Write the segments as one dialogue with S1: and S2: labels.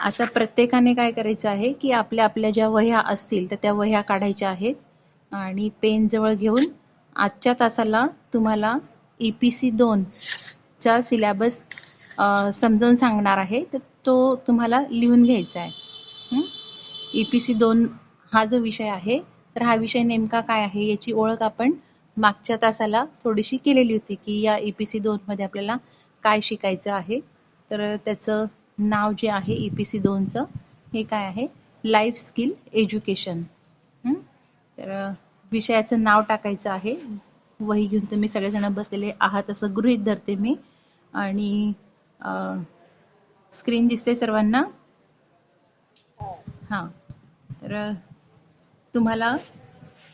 S1: आता प्रत्येकाने काय करायचं आहे की आपल्या आपल्या ज्या वह्या असतील तर त्या वह्या काढायच्या आहेत आणि पेन जवळ घेऊन आजच्या तासाला तुम्हाला EPC 2 चा सिलेबस समजावून सांगणार आहे, तर तो तुम्हाला लिहून घ्यायचा आहे. EPC 2 हा जो विषय आहे, तर हा विषय नेमका काय आहे याची ओळख आपण मागच्या तासाला थोडीशी केलेली होती की या EPC 2 मध्ये आपल्याला काय शिकायचं आहे. तर त्याचं नाव जे आहे EPC 2 चं हे काय आहे, लाईफ स्किल एज्युकेशन. तर विषयाचं नाव टाकायचं आहे. वही घेऊन तुम्ही सगळेजण बसलेले आहात असं गृहीत धरते मी. आणि स्क्रीन दिसते सर्वांना? हां. तर तुम्हाला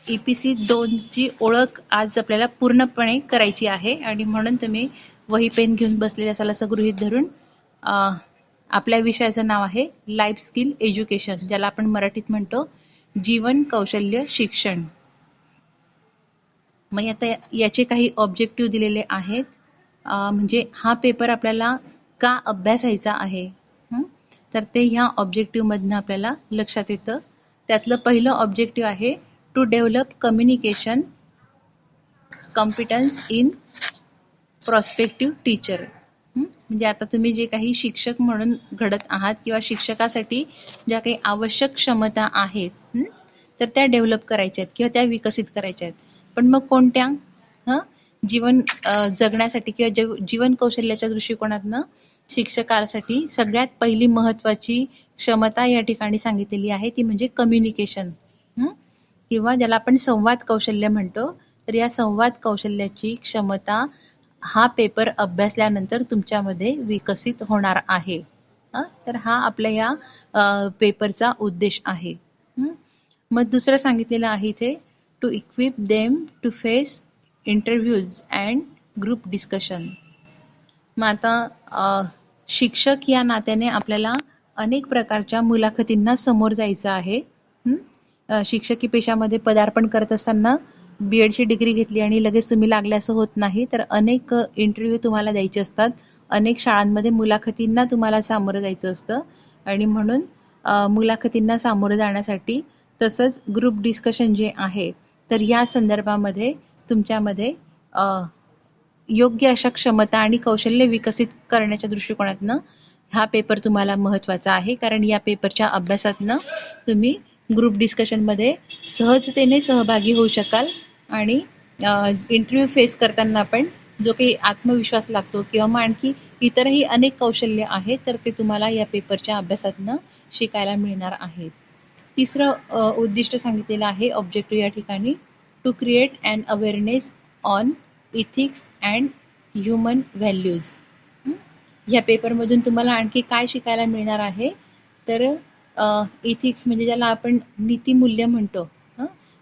S1: EPC 2 ची ओळख आज आपल्याला पूर्णपणे करायची आहे आणि म्हणून तुम्ही वही पेन घेऊन बसलेले असाल असं गृहीत धरून आपल्या विषयाचं नाव आहे लाईफ स्किल एज्युकेशन, ज्याला आपण मराठीत म्हणतो जीवन कौशल्य शिक्षण. मग आता याचे काही ऑब्जेक्टिव्ह दिलेले आहेत. म्हणजे हा पेपर आपल्याला का अभ्यासायचा आहे, तर ते ह्या ऑब्जेक्टिव्ह मधनं आपल्याला लक्षात येतं. त्यातलं पहिलं ऑब्जेक्टिव्ह आहे to develop communication competence in prospective teacher. म्हणजे आता तुम्ही जे काही शिक्षक म्हणून घडत आहात किंवा शिक्षकासाठी ज्या काही आवश्यक क्षमता आहेत तर त्या डेव्हलप करायच्या आहेत किंवा त्या विकसित करायच्या आहेत. पण मग कोणत्या? जीवन जगण्यासाठी किंवा जीवन कौशल्याच्या दृष्टिकोनातनं शिक्षकासाठी सगळ्यात पहिली महत्वाची क्षमता या ठिकाणी सांगितलेली आहे, ती म्हणजे कम्युनिकेशन किंवा ज्याला आपण संवाद कौशल्य म्हणतो. तर या संवाद कौशल्याची क्षमता हा पेपर अभ्यासल्यानंतर तुमच्यामध्ये विकसित होणार आहे. तर हा आपल्या या पेपरचा उद्देश आहे. मग दुसरं सांगितलेलं आहे इथे to equip them to face interviews and group discussion. मग आता शिक्षक या नात्याने आपल्याला अनेक प्रकारच्या मुलाखतींना समोर जायचं आहे. शिक्षकी पेशामध्ये पदार्पण करत असताना BEd ची डिग्री घेतली आणि लगेच तुम्ही लागले असं होत नाही, तर अनेक इंटरव्ह्यू तुम्हाला द्यायचे असतात. अनेक शाळांमध्ये मुलाखतींना तुम्हाला सामोरं जायचं असतं आणि म्हणून मुलाखतींना सामोरं जाण्यासाठी तसंच ग्रुप डिस्कशन जे आहे तर या संदर्भामध्ये तुमच्यामध्ये योग्य अशा क्षमता आणि कौशल्य विकसित करण्याच्या दृष्टिकोनातनं हा पेपर तुम्हाला महत्त्वाचा आहे. कारण या पेपरच्या अभ्यासातनं तुम्ही ग्रुप डिस्कशनमध्ये सहजतेने सहभागी होऊ शकाल आणि इंटरव्ह्यू फेस करताना पण जो काही आत्मविश्वास लागतो किंवा मग आणखी इतरही अनेक कौशल्य आहेत तर ते तुम्हाला या पेपरच्या अभ्यासातनं शिकायला मिळणार आहेत. तिसरं उद्दिष्ट सांगितलेलं आहे ऑब्जेक्टिव्ह या ठिकाणी to create an awareness on ethics and human values. ह्या पेपरमधून तुम्हाला आणखी काय शिकायला मिळणार आहे, तर इथिक्स म्हणजे ज्याला आपण नीतिमूल्य म्हणतो.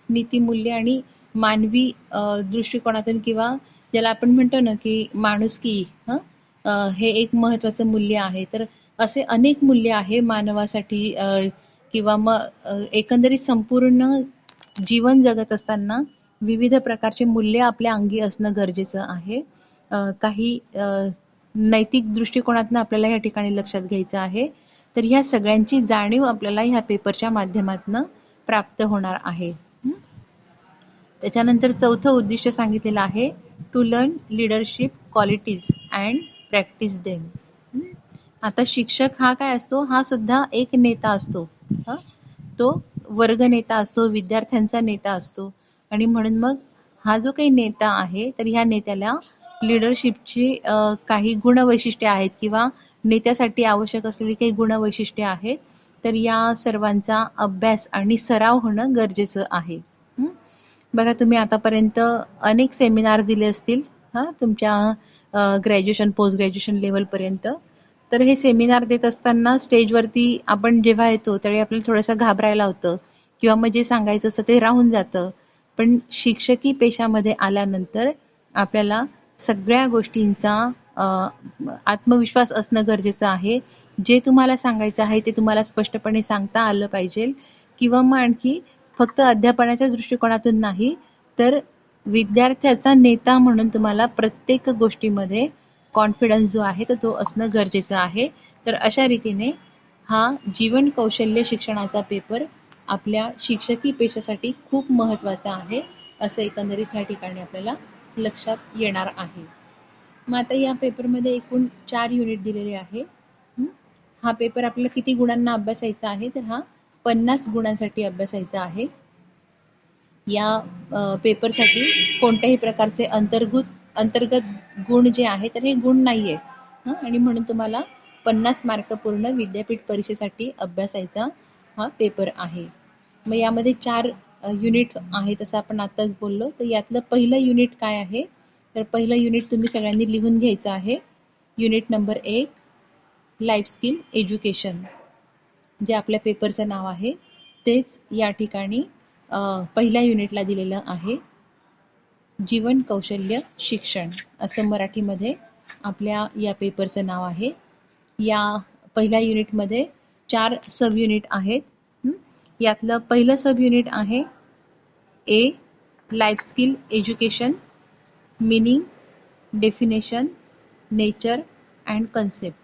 S1: नीतिमूल्य आणि मानवी दृष्टिकोनातून किंवा ज्याला आपण म्हणतो ना की माणुसकी हे एक महत्त्वाचं मूल्य आहे. तर असे अनेक मूल्य आहे मानवासाठी किंवा मग एकंदरीत संपूर्ण जीवन जगत असताना विविध प्रकारचे मूल्य आपल्या अंगी असणं गरजेचं आहे. काही नैतिक दृष्टिकोनातनं आपल्याला या ठिकाणी लक्षात घ्यायचं आहे. तर ह्या सगळ्यांची जाणीव आपल्याला ह्या पेपरच्या माध्यमातून प्राप्त होणार आहे. त्याच्यानंतर चौथं उद्दिष्ट सांगितलेलं आहे to learn leadership qualities and practise them. आता शिक्षक हा काय असतो, हा सुद्धा एक नेता असतो. तो वर्ग नेता असतो, विद्यार्थ्यांचा नेता असतो आणि म्हणून मग हा जो काही नेता आहे तर ह्या नेत्याला लीडरशिपची काही गुणवैशिष्ट्ये आहेत किंवा नेत्यासाठी आवश्यक असलेली काही गुणवैशिष्ट्ये आहेत. तर या सर्वांचा अभ्यास आणि सराव होणं गरजेचं आहे. बघा तुम्ही आतापर्यंत अनेक सेमिनार दिले असतील तुमच्या ग्रॅज्युएशन पोस्ट ग्रॅज्युएशन लेवलपर्यंत. तर हे सेमिनार देत असताना स्टेजवरती आपण जेव्हा येतो त्यावेळी आपल्याला थोडंसं घाबरायला होतं किंवा मग जे सांगायचं असतं ते राहून जातं. पण शिक्षकी पेशामध्ये आल्यानंतर आपल्याला सगळ्या गोष्टींचा आत्मविश्वास असणं गरजेचं आहे. जे तुम्हाला सांगायचं आहे ते तुम्हाला स्पष्टपणे सांगता आलं पाहिजे किंवा मग आणखी फक्त अध्यापनाच्या दृष्टिकोनातून नाही तर विद्यार्थ्याचा नेता म्हणून तुम्हाला प्रत्येक गोष्टीमध्ये कॉन्फिडन्स जो आहे तर तो असणं गरजेचं आहे. तर अशा रीतीने हा जीवन कौशल्य शिक्षणाचा पेपर आपल्या शिक्षकी पेशासाठी खूप महत्त्वाचा आहे, असं एकंदरीत ह्या ठिकाणी आपल्याला लक्षात येणार आहे. मग आता या पेपरमध्ये एकूण 4 युनिट दिलेले आहे. हा पेपर आपल्याला किती गुणांना अभ्यासायचा आहे, तर हा 50 गुणांसाठी अभ्यासायचा आहे. या पेपरसाठी कोणत्याही प्रकारचे अंतर्गत गुण जे आहे तर हे गुण नाही आहेत, आणि म्हणून तुम्हाला 50 मार्क पूर्ण विद्यापीठ परीक्षेसाठी अभ्यासायचा हा पेपर आहे. मग यामध्ये 4 युनिट आहेत असं आपण आताच बोललो. तर यातलं पहिलं युनिट काय आहे, तर पहिलं युनिट तुम्ही सगळ्यांनी लिहून घ्यायचं आहे. Unit number 1 life skill education, जे आपल्या पेपरचं नाव आहे तेच या ठिकाणी पहिल्या युनिटला दिलेलं आहे. जीवन कौशल्य शिक्षण असं मराठीमध्ये आपल्या या पेपरचं नाव आहे. या पहिल्या युनिटमध्ये 4 सब युनिट आहेत. यातलं पहिलं सब युनिट आहे A life skill education, meaning, definition, nature and concept.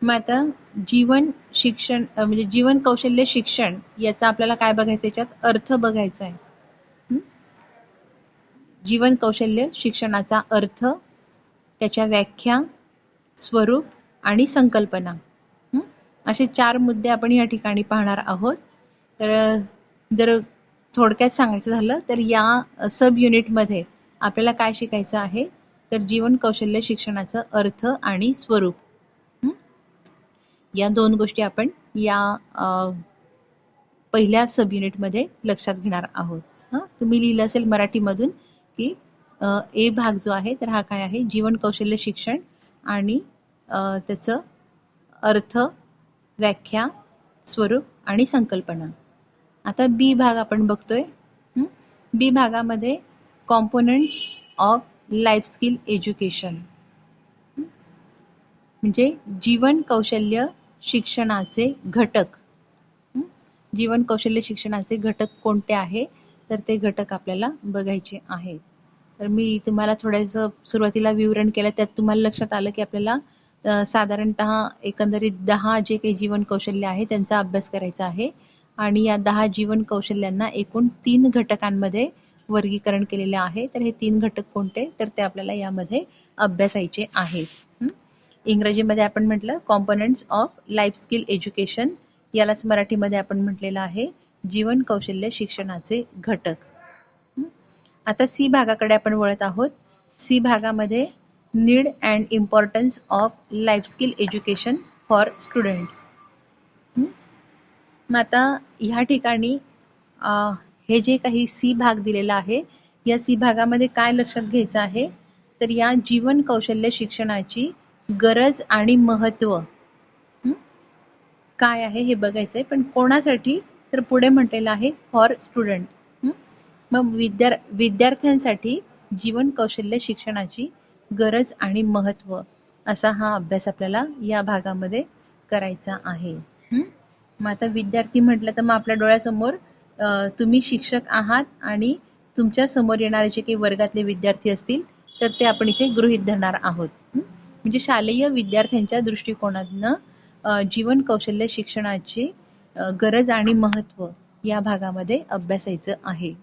S1: मग आता जीवन शिक्षण म्हणजे जीवन कौशल्य शिक्षण याचा आपल्याला काय बघायचं, याच्यात अर्थ बघायचा आहे. जीवन कौशल्य शिक्षणाचा अर्थ, त्याच्या व्याख्या, स्वरूप आणि संकल्पना, असे 4 मुद्दे आपण या ठिकाणी पाहणार आहोत. तर जर थोडक्यात सांगायचं झालं तर या सब युनिटमध्ये आपल्याला काय शिकायचं आहे, तर जीवन कौशल्य शिक्षणाचं अर्थ आणि स्वरूप, या 2 गोष्टी आपण या पहिल्या सब युनिटमध्ये लक्षात घेणार आहोत. तुम्ही लिहिलं असेल मराठीमधून की ए भाग जो आहे तर हा काय आहे, जीवन कौशल्य शिक्षण आणि त्याचं अर्थ, व्याख्या, स्वरूप आणि संकल्पना. आता बी भाग आपण बघतोय. बी भागामध्ये components of life skill education, म्हणजे जीवन कौशल्य शिक्षणाचे घटक. जीवन कौशल्य शिक्षणाचे घटक कोणते आहे, तर ते घटक आपल्याला बघायचे आहेत. तर मी तुम्हाला थोडंसं सुरुवातीला विवरण केलं, त्यात तुम्हाला लक्षात आलं की आपल्याला साधारणतः एकंदरीत 10 जे काही जीवन कौशल्य आहे त्यांचा अभ्यास करायचा आहे. आणि या 10 जीवन कौशल्यांना एकूण 3 घटकांमध्ये वर्गीकरण केलेले आहे. तर हे 3 घटक कोणते, तर ते आपल्याला यामध्ये अभ्यासायचे आहेत. इंग्रजीमध्ये आपण म्हटलं components of life skill education, यालाच मराठीमध्ये आपण म्हटलेलं आहे जीवन कौशल्य शिक्षणाचे घटक. आता सी भागाकडे आपण वळत आहोत. सी भागामध्ये need and importance of life skill education for student. मग आता ह्या ठिकाणी हे जे काही सी भाग दिलेला आहे, या सी भागामध्ये काय लक्षात घ्यायचं आहे, तर या जीवन कौशल्य शिक्षणाची गरज आणि महत्त्व काय आहे हे बघायचंय. पण कोणासाठी, तर पुढे म्हटलेलं आहे फॉर स्टुडंट. मग विद्यार्थ्यांसाठी जीवन कौशल्य शिक्षणाची गरज आणि महत्त्व असा हा अभ्यास आपल्याला या भागामध्ये करायचा आहे. मग आता विद्यार्थी म्हटलं तर मग आपल्या डोळ्यासमोर तुम्ही शिक्षक आहात आणि तुमच्या समोर येणारे जे काही वर्गातले विद्यार्थी असतील तर ते आपण इथे गृहीत धरणार आहोत. म्हणजे शालेय विद्यार्थ्यांच्या दृष्टिकोनातनं जीवन कौशल्य शिक्षणाची गरज आणि महत्त्व या भागामध्ये अभ्यासायचं आहे.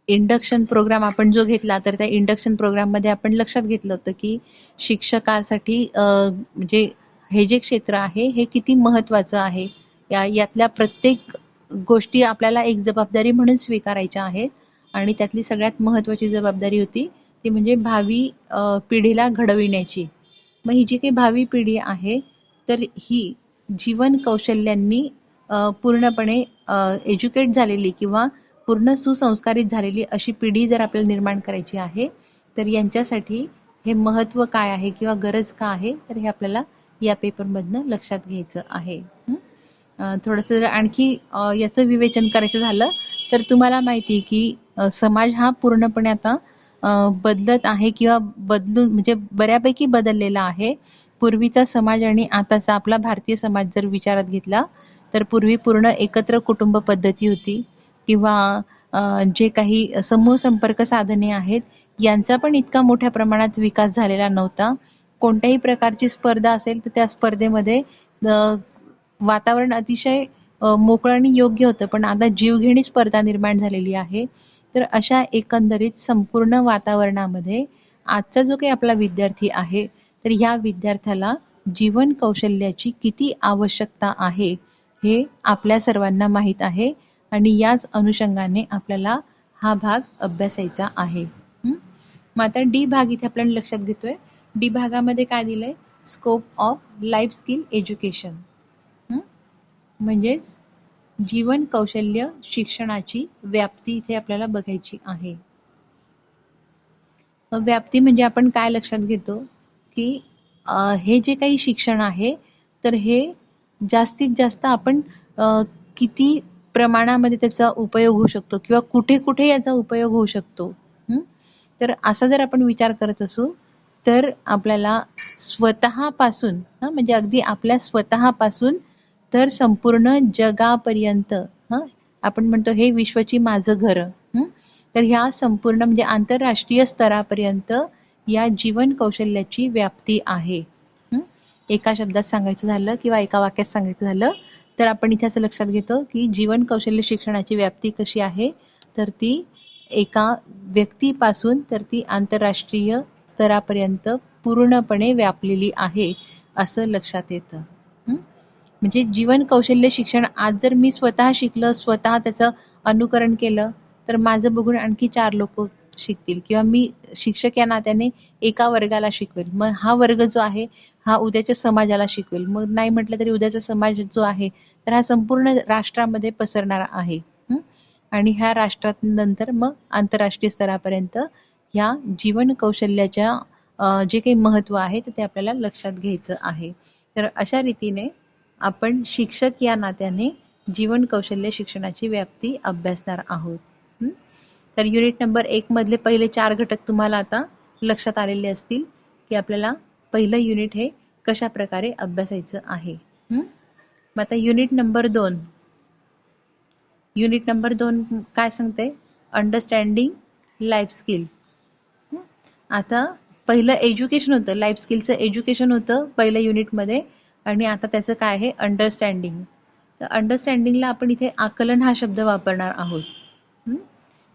S1: इंडक्शन प्रोग्राम आपण जो घेतला, तर त्या इंडक्शन प्रोग्राममध्ये आपण लक्षात घेतलं होतं की शिक्षकासाठी म्हणजे हे जे क्षेत्र आहे हे किती महत्त्वाचं आहे. यातल्या प्रत्येक गोष्टी आपल्याला एक जबाबदारी म्हणून स्वीकारायच्या आहेत. आणि त्यातली सगळ्यात महत्त्वाची जबाबदारी होती ती म्हणजे भावी पिढीला घडविण्याची. मग ही जी काही भावी पिढी आहे तर ही जीवन कौशल्यांनी पूर्णपणे एज्युकेट झालेली किंवा पूर्ण सुसंस्कारित झालेली अशी पिढी जर आपल्याला निर्माण करायची आहे, तर यांच्यासाठी हे महत्त्व काय आहे किंवा गरज का आहे, तर हे आपल्याला या पेपरमधनं लक्षात घ्यायचं आहे. थोडंसं जर आणखी याचं विवेचन करायचं झालं तर तुम्हाला माहिती आहे की समाज हा पूर्णपणे आता बदलत आहे किंवा बदलून म्हणजे बऱ्यापैकी बदललेला आहे. पूर्वीचा समाज आणि आताचा आपला भारतीय समाज जर विचारात घेतला तर पूर्वी पूर्ण एकत्र कुटुंब पद्धती होती किंवा जे काही समूह संपर्क साधने आहेत यांचा पण इतका मोठ्या प्रमाणात विकास झालेला नव्हता. कोणत्याही प्रकारची स्पर्धा असेल तर त्या स्पर्धेमध्ये वातावरण अतिशय मोकळं आणि योग्य होतं, पण आता जीवघेणी स्पर्धा निर्माण झालेली आहे. तर अशा एकंदरीत संपूर्ण वातावरणामध्ये आजचा जो काही आपला विद्यार्थी आहे, तर ह्या विद्यार्थ्याला जीवन कौशल्याची किती आवश्यकता आहे हे आपल्या सर्वांना माहीत आहे आणि याच अनुषंगाने आपल्याला हा भाग अभ्यासायचा आहे. मग आता डी भाग इथे आपल्याला लक्षात घेतोय. डी भागामध्ये काय दिलंय? Scope of life skill education, म्हणजेच जीवन कौशल्य शिक्षणाची व्याप्ती इथे आपल्याला बघायची आहे. व्याप्ती म्हणजे आपण काय लक्षात घेतो की हे जे काही शिक्षण आहे तर हे जास्तीत जास्त आपण किती प्रमाणामध्ये त्याचा उपयोग होऊ शकतो किंवा कुठे कुठे याचा उपयोग होऊ शकतो. तर असा जर आपण विचार करत असू तर आपल्याला स्वतःपासून म्हणजे अगदी आपल्या स्वतःपासून तर संपूर्ण जगापर्यंत आपण म्हणतो हे विश्वाची माझं घर, तर ह्या संपूर्ण म्हणजे आंतरराष्ट्रीय स्तरापर्यंत या जीवन कौशल्याची व्याप्ती आहे. एका शब्दात सांगायचं झालं किंवा एका वाक्यात सांगायचं झालं तर आपण इथे असं लक्षात घेतो की जीवन कौशल्य शिक्षणाची व्याप्ती कशी आहे, तर ती एका व्यक्तीपासून तर ती आंतरराष्ट्रीय स्तरापर्यंत पूर्णपणे व्यापलेली आहे असं लक्षात येतं. म्हणजे जीवन कौशल्य शिक्षण आज जर मी स्वतः शिकलं, स्वतः त्याचं अनुकरण केलं तर माझं बघून आणखी 4 लोक शिकतील किंवा मी शिक्षक या नात्याने एका वर्गाला शिकवेल, मग हा वर्ग जो आहे हा उद्याच्या समाजाला शिकवेल, मग नाही म्हटलं तरी उद्याचा समाज जो आहे तर हा संपूर्ण राष्ट्रामध्ये पसरणारा आहे. आणि ह्या राष्ट्रात नंतर मग आंतरराष्ट्रीय स्तरापर्यंत ह्या जीवन कौशल्याच्या जे काही महत्त्व आहे ते आपल्याला लक्षात घ्यायचं आहे. तर अशा रीतीने आपण शिक्षक या नात्याने जीवन कौशल्य शिक्षणाची व्याप्ती अभ्यासणार आहोत. तर युनिट नंबर 1 मधले पहिले 4 घटक तुम्हाला आता लक्षात आलेले असतील की आपल्याला पहिलं युनिट हे कशा प्रकारे अभ्यासायचं आहे. मग आता युनिट नंबर 2 काय सांगते? Understanding life skill. आता पहिलं एज्युकेशन होतं, लाईफ स्किलचं एज्युकेशन होतं पहिल्या युनिटमध्ये आणि आता त्याचं काय आहे? अंडरस्टँडिंग. तर अंडरस्टँडिंगला आपण इथे आकलन हा शब्द वापरणार आहोत.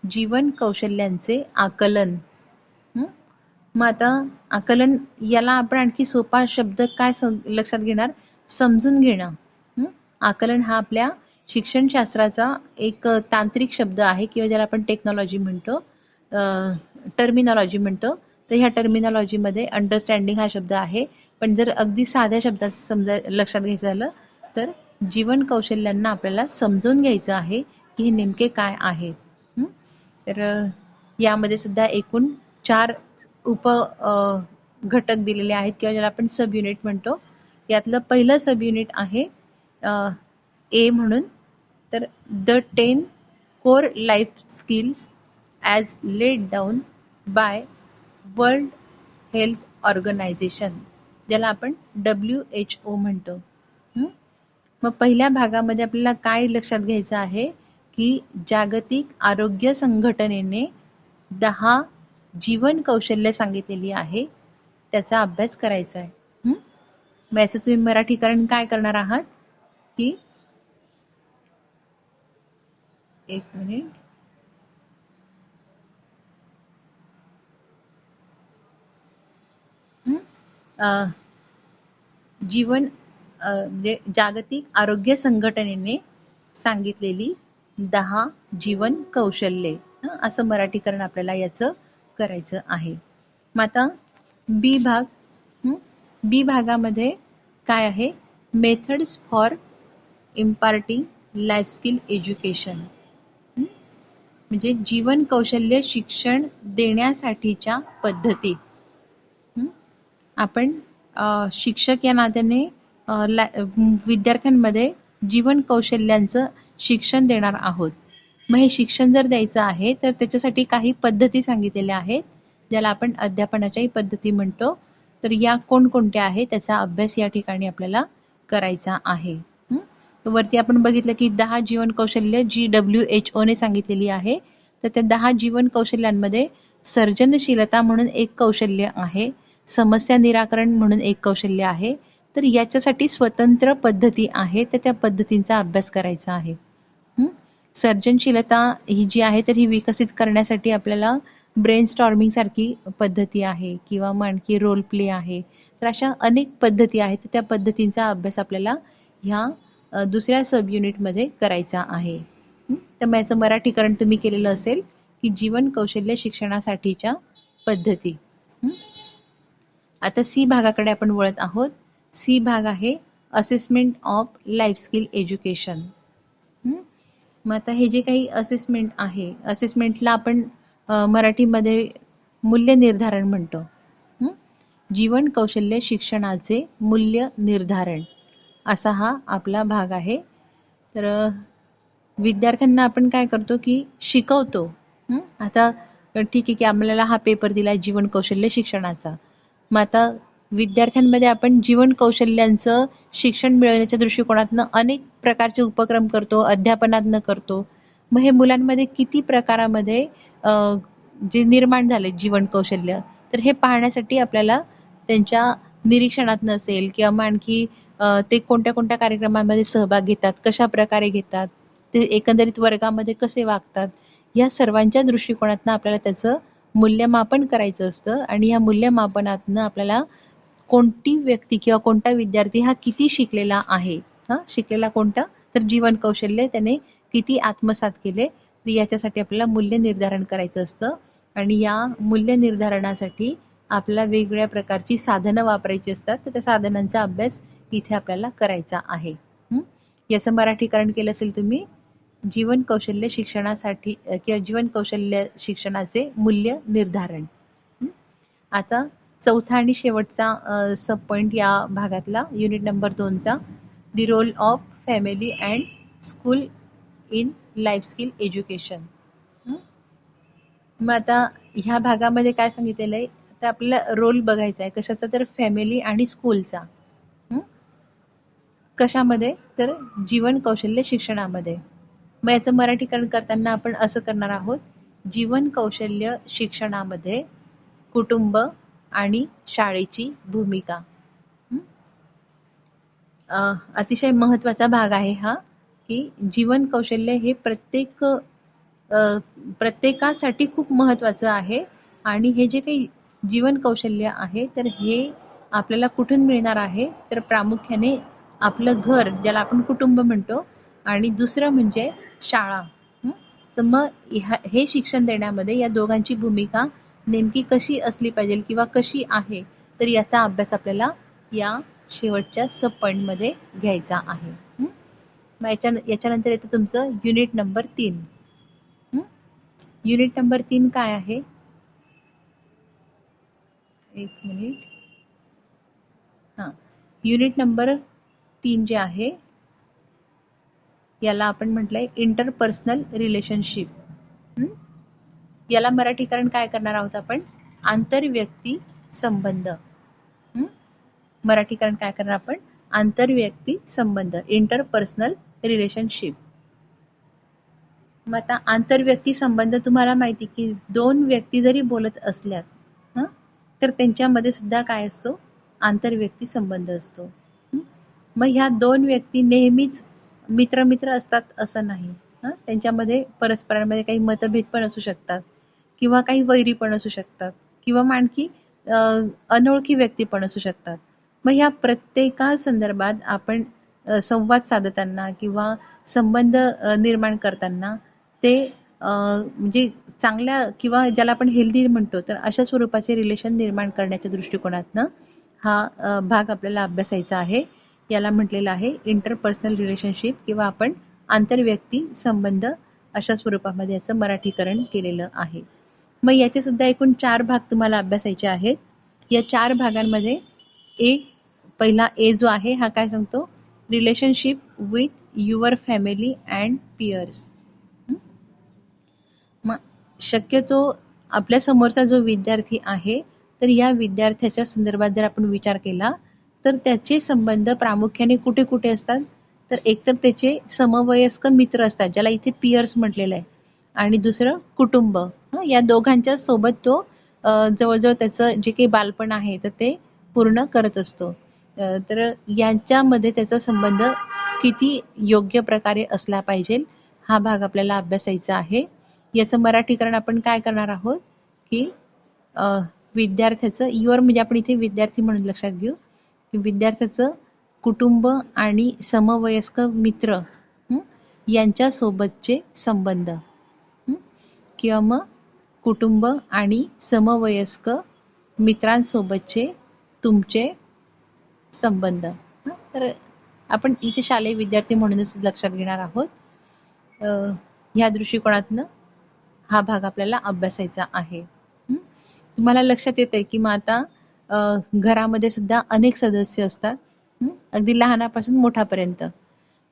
S1: जीवन कौशल्यांचे आकलन. मग आता आकलन याला आपण आणखी सोपा शब्द काय लक्षात घेणार? समजून घेणं. आकलन हा आपल्या शिक्षणशास्त्राचा एक तांत्रिक शब्द आहे किंवा ज्याला आपण टेक्नॉलॉजी म्हणतो, टर्मिनॉलॉजी म्हणतो. तर ह्या टर्मिनॉलॉजीमध्ये अंडरस्टँडिंग हा शब्द आहे, पण जर अगदी साध्या शब्दात लक्षात घ्यायचं झालं तर जीवन कौशल्यांना आपल्याला समजून घ्यायचं आहे की हे नेमके काय आहे. तर यामध्ये सुद्धा एकूण 4 उप घटक दिलेले आहेत किंवा ज्याला आपण सब युनिट म्हणतो. यातलं पहिलं सब युनिट आहे ए म्हणून, तर the 10 core life skills as laid down by World Health Organization, ज्याला आपण WHO म्हणतो. मग पहिल्या भागामध्ये आपल्याला काय लक्षात घ्यायचं आहे की जागतिक आरोग्य संघटनेने 10 जीवन कौशल्य सांगितलेली आहे, त्याचा अभ्यास करायचा आहे. मग याचं तुम्ही मराठीकरण काय करणार आहात की एक मिनिट, जीवन म्हणजे जागतिक आरोग्य संघटनेने सांगितलेली 10 जीवन कौशल्ये, असं मराठीकरण आपल्याला याचं करायचं आहे. मग आता बी भागामध्ये काय आहे? Methods for imparting life skill education, म्हणजे जीवन कौशल्य शिक्षण देण्यासाठीच्या पद्धती. आपण शिक्षक या नात्याने विद्यार्थ्यांमध्ये जीवन कौशल्यांचं शिक्षण देणार आहोत. मग हे शिक्षण जर द्यायचं आहे तर त्याच्यासाठी काही पद्धती सांगितलेल्या आहेत, ज्याला आपण अध्यापनाच्याही पद्धती म्हणतो. तर या कोणकोणत्या आहेत त्याचा अभ्यास या ठिकाणी आपल्याला करायचा आहे. वरती आपण बघितलं की 10 जीवन कौशल्य जी WHO ने सांगितलेली आहे. तर त्या 10 जीवन कौशल्यांमध्ये सर्जनशीलता म्हणून एक कौशल्य आहे. समस्या निराकरण म्हणून एक कौशल्य आहे. तर याच्यासाठी स्वतंत्र पद्धती आहे, तर त्या पद्धतींचा अभ्यास करायचा आहे. सर्जनशीलता ही जी आहे तर ही विकसित करण्यासाठी आपल्याला ब्रेन स्टॉर्मिंग सारखी पद्धती आहे किंवा मग आणखी रोल प्ले आहे. तर अशा अनेक पद्धती आहेत, तर त्या पद्धतींचा अभ्यास आपल्याला ह्या दुसऱ्या सब युनिटमध्ये करायचा आहे. तर मग याचं मराठीकरण तुम्ही केलेलं असेल की जीवन कौशल्य शिक्षणासाठीच्या पद्धती. आता सी भागाकडे आपण वळत आहोत. सी भाग आहे assessment of life skill education. मग आता हे जे काही असेसमेंट आहे, असेसमेंटला आपण मराठीमध्ये मूल्य निर्धारण म्हणतो. जीवन कौशल्य शिक्षणाचे मूल्य निर्धारण असा हा आपला भाग आहे. तर विद्यार्थ्यांना आपण काय करतो की शिकवतो. आता ठीक आहे की आपल्याला हा पेपर दिला जीवन कौशल्य शिक्षणाचा. मग आता विद्यार्थ्यांमध्ये आपण जीवन कौशल्यांचं शिक्षण मिळवण्याच्या दृष्टिकोनातनं अनेक प्रकारचे उपक्रम करतो, अध्यापनातनं करतो. मग हे मुलांमध्ये किती प्रकारामध्ये जे निर्माण झाले जीवन कौशल्य, तर हे पाहण्यासाठी आपल्याला त्यांच्या निरीक्षणात नसेल किंवा मग आणखी ते कोणत्या कोणत्या कार्यक्रमांमध्ये सहभाग घेतात, कशा प्रकारे घेतात, ते एकंदरीत वर्गामध्ये कसे वागतात, या सर्वांच्या दृष्टिकोनातनं आपल्याला त्याचं मूल्यमापन करायचं असतं. आणि या मूल्यमापनातनं आपल्याला कोणती व्यक्ती किंवा कोणता विद्यार्थी हा किती शिकलेला आहे, शिकलेला कोणता, तर जीवन कौशल्य त्याने किती आत्मसात केले, तर याच्यासाठी आपल्याला मूल्य निर्धारण करायचं असतं. आणि या मूल्य निर्धारणासाठी आपल्याला वेगवेगळ्या प्रकारची साधनं वापरायची असतात, तर त्या साधनांचा अभ्यास इथे आपल्याला करायचा आहे. याचं मराठीकरण केलं असेल तुम्ही, जीवन कौशल्य शिक्षणासाठी किंवा जीवन कौशल्य शिक्षणाचे मूल्य निर्धारण. आता चौथा आणि शेवटचा सब पॉइंट या भागातला युनिट नंबर 2चा, the role of family and school in life skill education. मग आता ह्या भागामध्ये काय सांगितलेलं आहे, तर आपल्याला रोल बघायचा आहे कशाचा, तर फॅमिली आणि स्कूलचा. कशामध्ये, तर जीवन कौशल्य शिक्षणामध्ये. मग याचं मराठीकरण करताना आपण असं करणार आहोत, जीवन कौशल्य शिक्षणामध्ये कुटुंब आणि शाळेची भूमिका. अतिशय महत्त्वाचा भाग आहे हा, की जीवन कौशल्य हे प्रत्येकासाठी खूप महत्त्वाचं आहे. आणि हे जे काही जीवन कौशल्य आहे, तर हे आपल्याला कुठून मिळणार आहे, तर प्रामुख्याने आपलं घर, ज्याला आपण कुटुंब म्हणतो, आणि दुसरं म्हणजे शाळा. तर मग हे शिक्षण देण्यामध्ये या दोघांची भूमिका नेमकी कशी असली पाहिजे किंवा कशी आहे, तर याचा अभ्यास आपल्याला या शेवटच्या सब पॉईंटमध्ये घ्यायचा आहे. मग याच्यानंतर येतं तुमचं युनिट नंबर 3. युनिट नंबर 3 काय आहे, एक मिनिट. युनिट नंबर 3 जे आहे, याला आपण म्हटलंय इंटरपर्सनल रिलेशनशिप. याला मराठीकरण काय करणार आहोत आपण, आंतरव्यक्ती संबंध. मराठीकरण काय करणार आपण, आंतरव्यक्ती संबंध, इंटरपर्सनल रिलेशनशिप. मग आता आंतरव्यक्ती संबंध तुम्हाला माहिती की दोन व्यक्ती जरी बोलत असल्यात तर त्यांच्यामध्ये सुद्धा काय असतो, आंतरव्यक्ती संबंध असतो. मग ह्या दोन व्यक्ती नेहमीच मित्र असतात असं नाही. त्यांच्यामध्ये परस्परांमध्ये काही मतभेद पण असू शकतात किंवा काही वैरी पण असू शकतात किंवा आणखी अनोळखी व्यक्ती पण असू शकतात. मग ह्या प्रत्येका संदर्भात आपण संवाद साधताना किंवा संबंध निर्माण करताना ते म्हणजे चांगल्या किंवा ज्याला आपण हेल्दी म्हणतो, तर अशा स्वरूपाचे रिलेशन निर्माण करण्याच्या दृष्टिकोनातनं हा भाग आपल्याला अभ्यासायचा आहे. याला म्हटलेलं आहे इंटरपर्सनल रिलेशनशिप किंवा आपण आंतरव्यक्ती संबंध अशा स्वरूपामध्ये याचं मराठीकरण केलेलं आहे. मग याचे सुद्धा एकूण 4 भाग तुम्हाला अभ्यासायचे आहेत. या 4 भागांमध्ये पहिला ए जो आहे हा काय सांगतो, relationship with your family and peers. मग शक्यतो आपल्या समोरचा जो विद्यार्थी आहे, तर या विद्यार्थ्याच्या संदर्भात जर आपण विचार केला तर त्याचे संबंध प्रामुख्याने कुठे कुठे असतात, तर एकतर त्याचे समवयस्क मित्र असतात, ज्याला इथे पियर्स म्हटलेलं आहे, आणि दुसरं कुटुंब. या दोघांच्या सोबत तो जवळजवळ त्याचं जे काही बालपण आहे तर ते पूर्ण करत असतो. तर यांच्यामध्ये त्याचा संबंध किती योग्य प्रकारे असला पाहिजे हा भाग आपल्याला अभ्यासायचा आहे. याचं मराठीकरण आपण काय करणार आहोत की विद्यार्थ्याचं युअर म्हणजे आपण इथे विद्यार्थी म्हणून लक्षात घेऊ की विद्यार्थ्याचं कुटुंब आणि समवयस्क मित्र यांच्यासोबतचे संबंध किंवा मग कुटुंब आणि समवयस्क मित्रांसोबतचे तुमचे संबंध. तर आपण इथे शालेय विद्यार्थी म्हणूनच लक्षात घेणार आहोत. ह्या दृष्टिकोनातनं हा भाग आपल्याला अभ्यासायचा आहे. तुम्हाला लक्षात येतंय की मग आता घरामध्ये सुद्धा अनेक सदस्य असतात, अगदी लहानापासून मोठापर्यंत.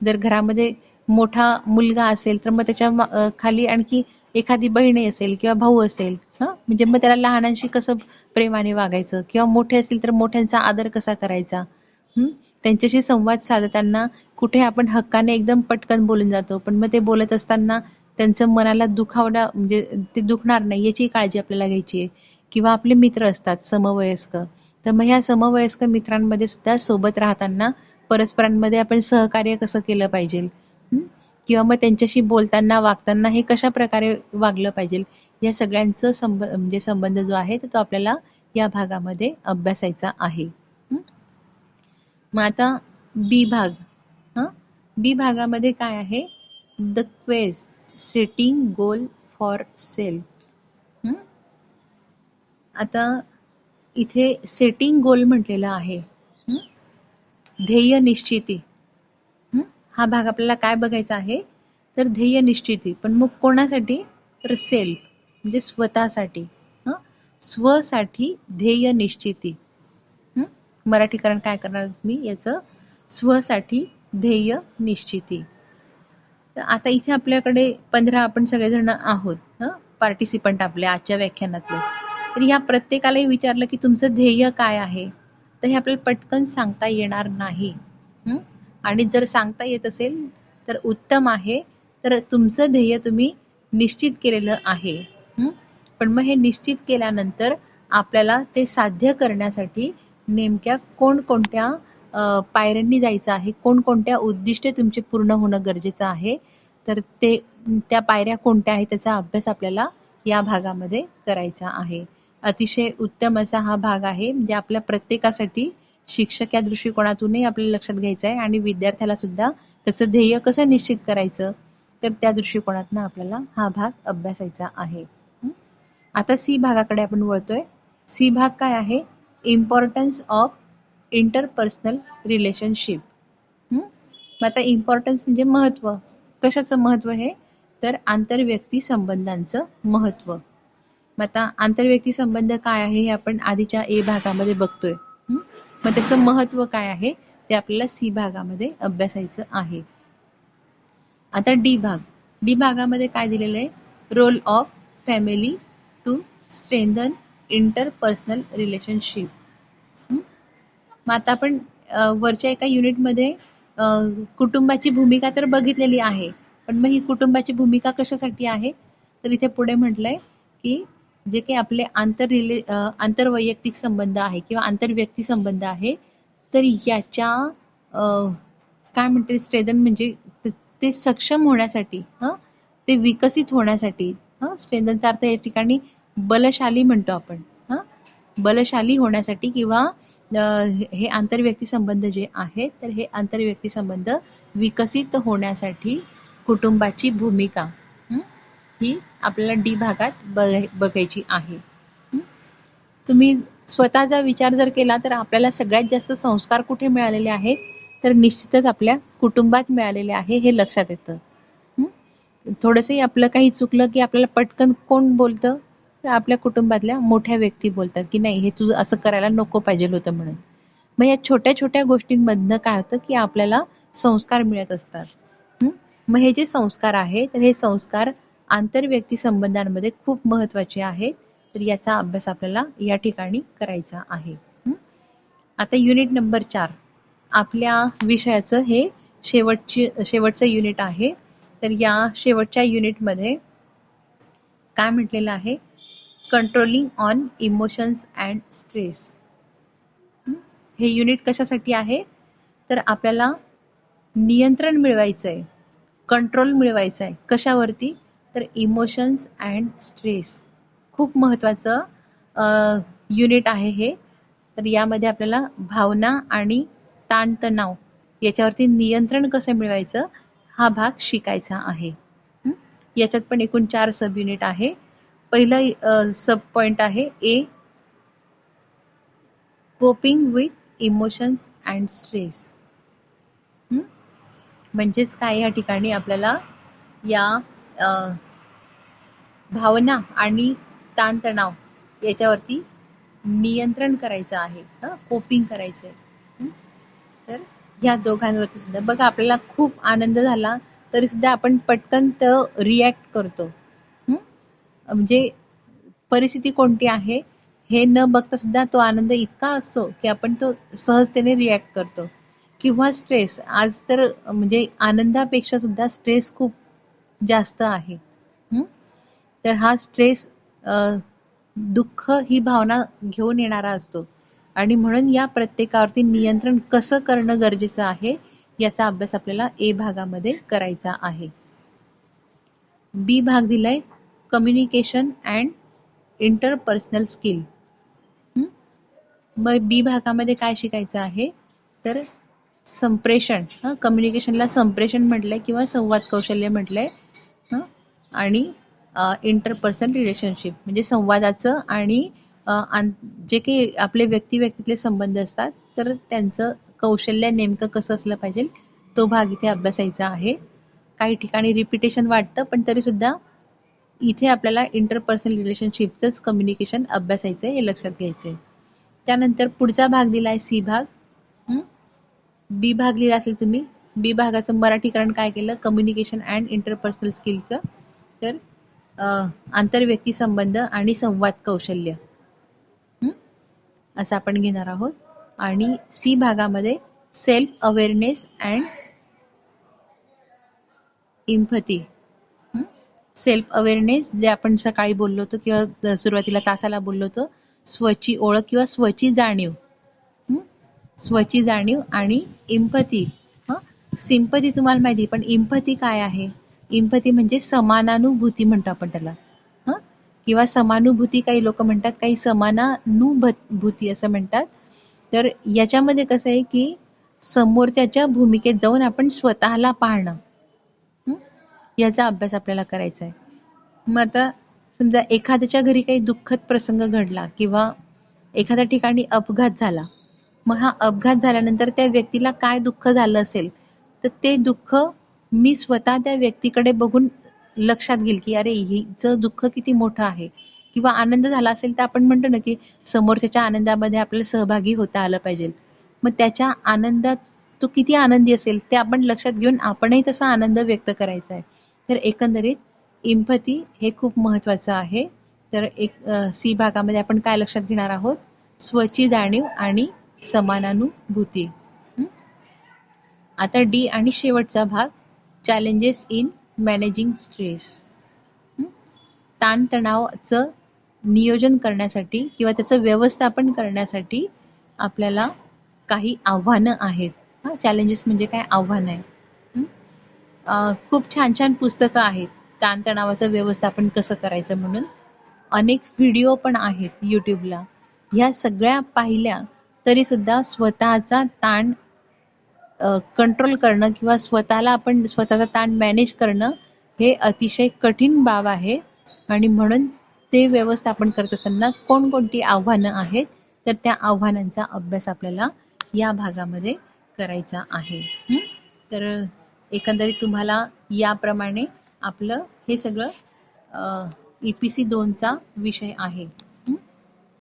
S1: जर घरामध्ये मोठा मुलगा असेल तर मग त्याच्या खाली आणखी एखादी बहिणी असेल किंवा भाऊ असेल, म्हणजे मग त्याला लहानांशी कसं प्रेमाने वागायचं किंवा मोठे असतील तर मोठ्यांचा आदर कसा करायचा, त्यांच्याशी संवाद साधताना कुठे आपण हक्काने एकदम पटकन बोलून जातो, पण मग ते बोलत असताना त्यांचं मनाला दुखावणं म्हणजे ते दुखणार नाही याची काळजी आपल्याला घ्यायची आहे. किंवा आपले मित्र असतात समवयस्क, तर मग ह्या समवयस्क मित्रांमध्ये सुद्धा सोबत राहताना परस्परांमध्ये आपण सहकार्य कसं केलं पाहिजे, किंवा मग त्यांच्याशी बोलताना वागताना हे कशा प्रकारे वागलं पाहिजे, या सगळ्यांचं म्हणजे संबंध जो आहे तो आपल्याला या भागामध्ये अभ्यासायचा आहे. मग आता बी भाग. बी भागामध्ये काय आहे, the quest setting goal for self. आता इथे सेटिंग गोल म्हटलेलं आहे, ध्येय निश्चिती. हा भाग आपल्याला काय बघायचा आहे तर ध्येय निश्चिती, पण मग कोणासाठी तर सेल्फ म्हणजे स्वतःसाठी, स्वसाठी ध्येय निश्चिती. मराठीकरण काय करणार मी याचं, स्वसाठी ध्येय निश्चिती. तर आता इथे आपल्याकडे 15 आपण सगळेजण आहोत पार्टिसिपंट आपल्या आजच्या व्याख्यानातले. तर ह्या प्रत्येकालाही विचारलं की तुमचं ध्येय काय आहे, तर हे आपल्याला पटकन सांगता येणार नाही. आणि जर सांगता येत असेल तर उत्तम आहे, तर तुमचं ध्येय तुम्ही निश्चित केलेलं आहे. पण मग हे निश्चित केल्यानंतर आपल्याला ते साध्य करण्यासाठी नेमक्या कोणकोणत्या पायऱ्यांनी जायचं आहे, कोणकोणत्या उद्दिष्टे तुमचे पूर्ण होणं गरजेचं आहे, तर त्या पायऱ्या कोणत्या आहेत त्याचा अभ्यास आपल्याला या भागामध्ये करायचा आहे. अतिशय उत्तम असा हा भाग आहे, म्हणजे आपल्या प्रत्येकासाठी शिक्षक या दृष्टिकोनातूनही आपल्याला लक्षात घ्यायचं आहे आणि विद्यार्थ्याला सुद्धा त्याचं ध्येय कसं निश्चित करायचं तर त्या दृष्टिकोनातून आपल्याला हा भाग अभ्यासायचा आहे. आता सी भागाकडे आपण वळतोय. सी भाग काय आहे, इम्पॉर्टन्स ऑफ इंटरपर्सनल रिलेशनशिप. आता इम्पॉर्टन्स म्हणजे महत्व, कशाचं महत्व हे तर आंतरव्यक्ती संबंधांचं महत्व. मग आता आंतरव्यक्ती संबंध काय आहे हे आपण आधीच्या ए भागामध्ये बघतोय, मग त्याचं महत्व काय आहे ते आपल्याला सी भागामध्ये अभ्यासायचं आहे. आता डी भाग. डी भागामध्ये काय दिलेलं आहे, role of family to strengthen interpersonal relationship. मग आता आपण वरच्या एका युनिटमध्ये कुटुंबाची भूमिका तर बघितलेली आहे, पण मग ही कुटुंबाची भूमिका कशासाठी आहे तर इथे पुढे म्हटलंय की जे काही आपले आंतरवैयक्तिक संबंध आहे किंवा आंतरव्यक्ती संबंध आहे, तर याच्या काय म्हणते स्ट्रेंथन म्हणजे ते सक्षम होण्यासाठी, ते विकसित होण्यासाठी, स्ट्रेंथनचा अर्थ या ठिकाणी बलशाली म्हणतो आपण, बलशाली होण्यासाठी किंवा हे आंतरव्यक्ती संबंध जे आहेत तर हे आंतरव्यक्ती संबंध विकसित होण्यासाठी कुटुंबाची भूमिका ही आपल्याला डी भागात बघायची आहे. तुम्ही स्वतःचा विचार जर केला तर आपल्याला सगळ्यात जास्त संस्कार कुठे मिळालेले आहेत तर निश्चितच आपल्या कुटुंबात मिळालेले आहे, हे लक्षात येतं. थोडंसंही आपलं काही चुकलं की आपल्याला पटकन कोण बोलतं तर आपल्या कुटुंबातल्या मोठ्या व्यक्ती बोलतात की नाही हे तू असं करायला नको पाहिजे होतं म्हणून. मग या छोट्या छोट्या गोष्टींमधनं काय होतं की आपल्याला संस्कार मिळत असतात. मग हे जे संस्कार आहे तर हे संस्कार आंतरव्यक्ती संबंधांमध्ये खूप महत्वाचे आहेत, तर याचा अभ्यास आपल्याला या ठिकाणी करायचा आहे. आता युनिट नंबर 4 आपल्या विषयाचं हे शेवटचं युनिट आहे. तर या शेवटच्या युनिटमध्ये काय म्हटलेलं आहे controlling on emotions and stress. हे युनिट कशासाठी आहे? तर आपल्याला नियंत्रण मिळवायचं आहे, कंट्रोल मिळवायचा आहे. कशावरती? तर इमोशन्स अँड स्ट्रेस. खूप महत्त्वाचं युनिट आहे हे. तर यामध्ये आपल्याला भावना आणि ताणतणाव याच्यावरती नियंत्रण कसं मिळवायचं हा भाग शिकायचा आहे. याच्यात पण एकूण 4 सब युनिट आहे. पहिलं सब पॉइंट आहे A, coping with emotions and stress. म्हणजेच काय, या ठिकाणी आपल्याला या भावना आणि ताणतणाव याच्यावरती नियंत्रण करायचं आहे, कोपिंग करायचं आहे. तर ह्या दोघांवरती सुद्धा बघा, आपल्याला खूप आनंद झाला तरी सुद्धा आपण पटकन रिॲक्ट करतो. म्हणजे परिस्थिती कोणती आहे हे न बघता सुद्धा तो आनंद इतका असतो की आपण तो सहजतेने रिॲक्ट करतो. किंवा स्ट्रेस, आज तर म्हणजे आनंदापेक्षा सुद्धा स्ट्रेस खूप जास्त आहे. तर हा स्ट्रेस, दुःख ही भावना घेऊन येणारा असतो आणि म्हणून या प्रत्येकावरती नियंत्रण कसं करणं गरजेचं आहे याचा अभ्यास आपल्याला ए भागामध्ये करायचा आहे. बी भाग दिलाय कम्युनिकेशन अँड इंटरपर्सनल स्किल. मग बी भागामध्ये काय शिकायचं आहे तर संप्रेषण, कम्युनिकेशनला संप्रेषण म्हटलंय किंवा संवाद कौशल्य म्हटलंय. आणि इंटरपर्सनल रिलेशनशिप म्हणजे संवादाचं आणि जे काही आपले व्यक्तिव्यक्तीतले संबंध असतात तर त्यांचं कौशल्य नेमकं कसं असलं पाहिजे तो भाग इथे अभ्यासायचा आहे. काही ठिकाणी रिपिटेशन वाटतं पण तरी सुद्धा इथे आपल्याला इंटरपर्सनल रिलेशनशिपचंच कम्युनिकेशन अभ्यासायचं आहे, हे लक्षात घ्यायचं आहे. त्यानंतर पुढचा भाग दिलाय सी भाग. बी भाग लिहिला असेल तुम्ही. बी भागाचं मराठीकरण काय केलं, कम्युनिकेशन अँड इंटरपर्सनल स्किलचं. तर आंतरव्यक्ती संबंध आणि संवाद कौशल्य असं आपण घेणार आहोत. आणि सी भागामध्ये self awareness and empathy. Self awareness जे आपण सकाळी बोललो होतो किंवा सुरुवातीला तासाला बोललो होतो, स्वची ओळख किंवा स्वची जाणीव. स्वची जाणीव आणि इम्पथी. सिंपथी तुम्हाला माहिती, पण इम्पथी काय आहे? इम्पथी म्हणजे समानानुभूती म्हणतो आपण त्याला, किंवा समानुभूती काही लोक म्हणतात, काही समानानुभूती असं म्हणतात. तर याच्यामध्ये कसं आहे की समोरच्याच्या भूमिकेत जाऊन आपण स्वतःला पाहणं, याचा अभ्यास आपल्याला करायचा आहे. मग आता समजा एखाद्याच्या घरी काही दुःखद प्रसंग घडला किंवा एखाद्या ठिकाणी अपघात झाला, मग हा अपघात झाल्यानंतर त्या व्यक्तीला काय दुःख झालं असेल तर ते दुःख मी स्वतः त्या व्यक्तीकडे बघून लक्षात घेईल की अरे हिचं दुःख किती मोठं आहे. किंवा आनंद झाला असेल तर आपण म्हणतो ना की समोरच्याच्या आनंदामध्ये आपल्याला सहभागी होता आलं पाहिजे. मग त्याच्या आनंदात तो किती आनंदी असेल ते आपण लक्षात घेऊन आपणही तसा आनंद व्यक्त करायचा आहे. तर एकंदरीत इम्पथी हे खूप महत्त्वाचं आहे. तर सी भागामध्ये आपण काय लक्षात घेणार आहोत, स्वची जाणीव आणि समानानुभूती. आता डी आणि शेवटचा भाग चॅलेंजेस इन मॅनेजिंग स्ट्रेस. ताणतणावाचं नियोजन करण्यासाठी किंवा त्याचं व्यवस्थापन करण्यासाठी आपल्याला काही आव्हानं आहेत. चॅलेंजेस म्हणजे काय, आव्हान आहे. खूप छान छान पुस्तकं आहेत ताणतणावाचं व्यवस्थापन कसं करायचं म्हणून. अनेक व्हिडिओ पण आहेत यूट्यूबला. ह्या सगळ्या पाहिल्या तरी सुद्धा स्वतःचा ताण कंट्रोल करणं किंवा स्वतःचा ताण मॅनेज करणं हे अतिशय कठीण बाब आहे. आणि म्हणून ते व्यवस्थापन करत असताना कोणकोणती आव्हानं आहेत तर त्या आव्हानांचा अभ्यास आपल्याला या भागामध्ये करायचा आहे. तर एकंदरीत तुम्हाला याप्रमाणे आपलं हे सगळं EPC 2चा विषय आहे.